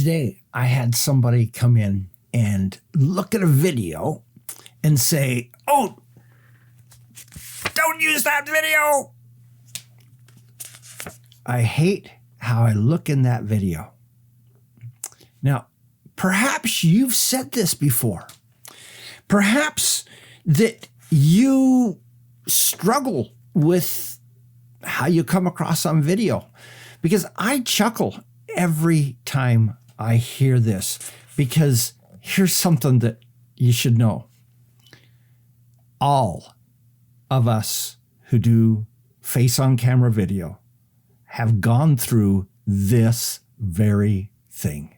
today I had somebody come in and look at a video and say, "Oh, don't use that video." I hate how I look in that video. Now, perhaps you've said this before. Perhaps that you struggle with how you come across on video, because I chuckle every time I hear this, because here's something that you should know. All of us who do face on camera video have gone through this very thing.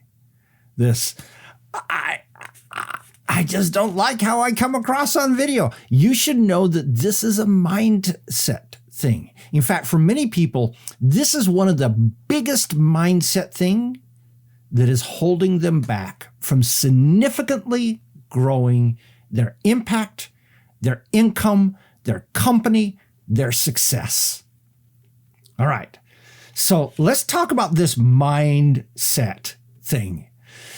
I just don't like how I come across on video. You should know that this is a mindset thing. In fact, for many people, this is one of the biggest mindset thing that is holding them back from significantly growing their impact, their income, their company, their success. All right. So let's talk about this mindset thing.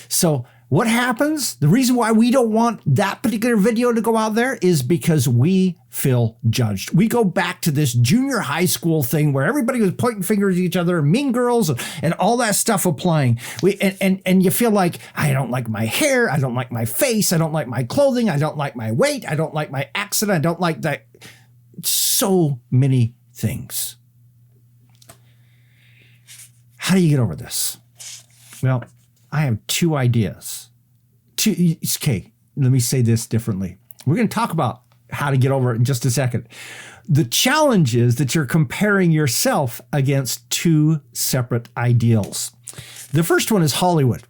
So what happens? The reason why we don't want that particular video to go out there is because we feel judged. We go back to this junior high school thing where everybody was pointing fingers at each other, mean girls and all that stuff applying. And you feel like, I don't like my hair. I don't like my face. I don't like my clothing. I don't like my weight. I don't like my accent. I don't like that. So many things. How do you get over this? Well, I have two ideas. Okay, let me say this differently. We're going to talk about how to get over it in just a second. The challenge is that you're comparing yourself against two separate ideals. The first one is Hollywood.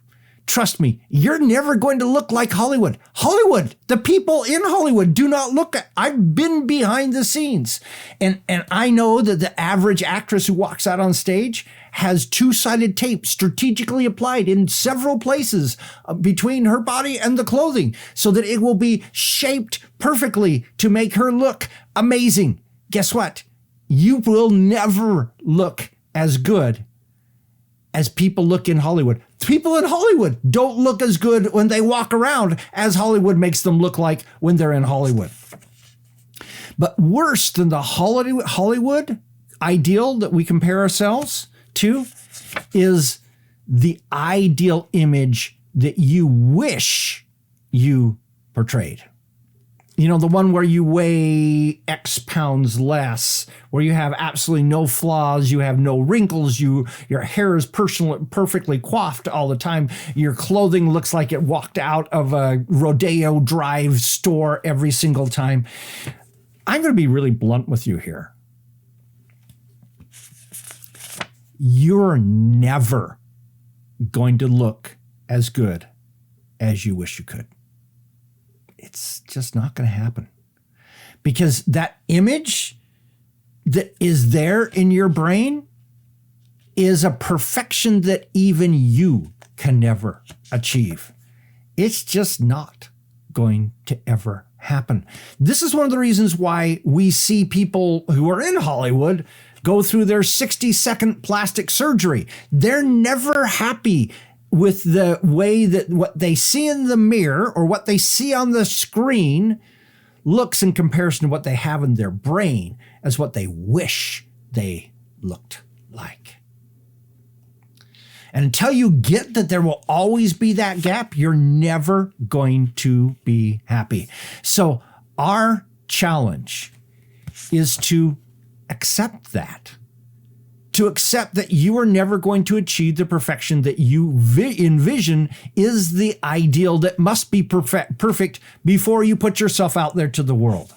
Trust me, you're never going to look like Hollywood. Hollywood, the people in Hollywood do not look at, I've been behind the scenes. And I know that the average actress who walks out on stage has two-sided tape strategically applied in several places between her body and the clothing so that it will be shaped perfectly to make her look amazing. Guess what? You will never look as good as people look in Hollywood. People in Hollywood don't look as good when they walk around as Hollywood makes them look like when they're in Hollywood. But worse than the Hollywood ideal that we compare ourselves to is the ideal image that you wish you portrayed. You know, the one where you weigh X pounds less, where you have absolutely no flaws, you have no wrinkles, your hair is perfectly coiffed all the time, your clothing looks like it walked out of a Rodeo Drive store every single time. I'm going to be really blunt with you here. You're never going to look as good as you wish you could. It's just not going to happen, because that image that is there in your brain is a perfection that even you can never achieve. It's just not going to ever happen. This is one of the reasons why we see people who are in Hollywood go through their 60-second plastic surgery. They're never happy with the way that what they see in the mirror or what they see on the screen looks in comparison to what they have in their brain as what they wish they looked like. And until you get that there will always be that gap, you're never going to be happy. So our challenge is to accept that. To accept that you are never going to achieve the perfection that you envision is the ideal that must be perfect before you put yourself out there to the world.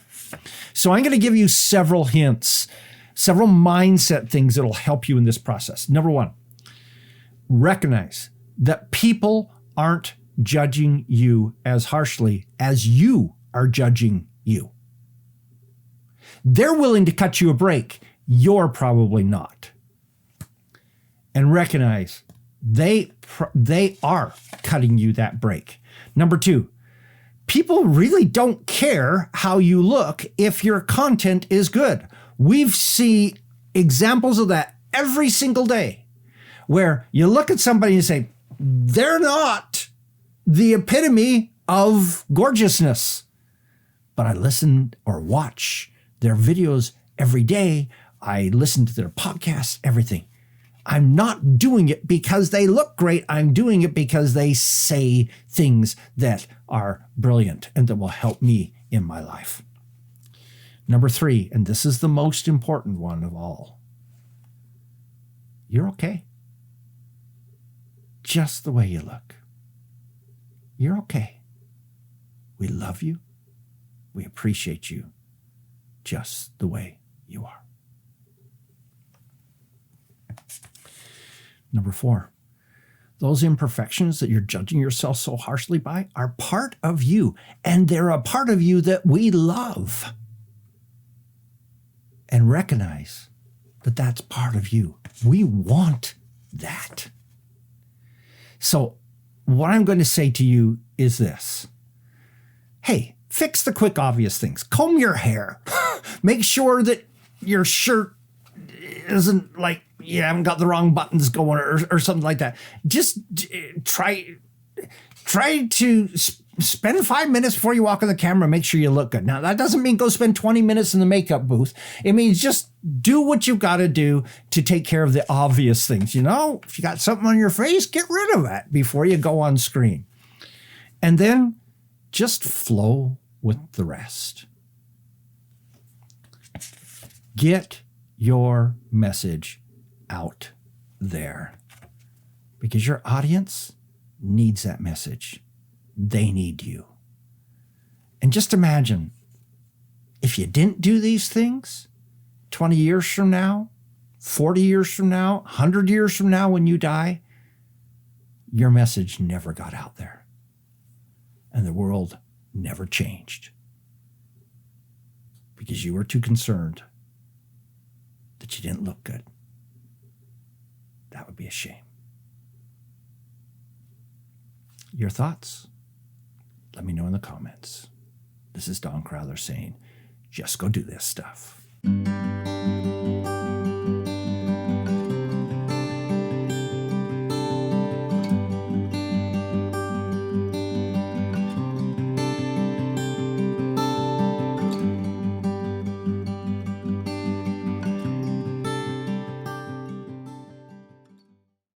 So I'm going to give you several hints, several mindset things that will help you in this process. Number one, recognize that people aren't judging you as harshly as you are judging you. They're willing to cut you a break. You're probably not. And recognize they are cutting you that break. Number two, people really don't care how you look if your content is good. We've seen examples of that every single day, where you look at somebody and say, they're not the epitome of gorgeousness. But I listen or watch their videos every day. I listen to their podcasts, everything. I'm not doing it because they look great. I'm doing it because they say things that are brilliant and that will help me in my life. Number 3, and this is the most important one of all. You're okay. Just the way you look. You're okay. We love you. We appreciate you just the way you are. Number 4, those imperfections that you're judging yourself so harshly by are part of you, and they're a part of you that we love. And recognize that that's part of you. We want that. So what I'm going to say to you is this. Hey, fix the quick, obvious things. Comb your hair. Make sure that your shirt isn't like you haven't got the wrong buttons going or something like that. Just try to spend 5 minutes before you walk on the camera. Make sure you look good. Now, that doesn't mean go spend 20 minutes in the makeup booth. It means just do what you've got to do to take care of the obvious things. You know, if you got something on your face, get rid of that before you go on screen. And then just flow with the rest. Get your message out there because your audience needs that message. They need you. And just imagine if you didn't do these things 20 years from now, 40 years from now, 100 years from now when you die, your message never got out there and the world never changed because you were too concerned that you didn't look good. That would be a shame. Your thoughts? Let me know in the comments. This is Don Crowther saying, just go do this stuff.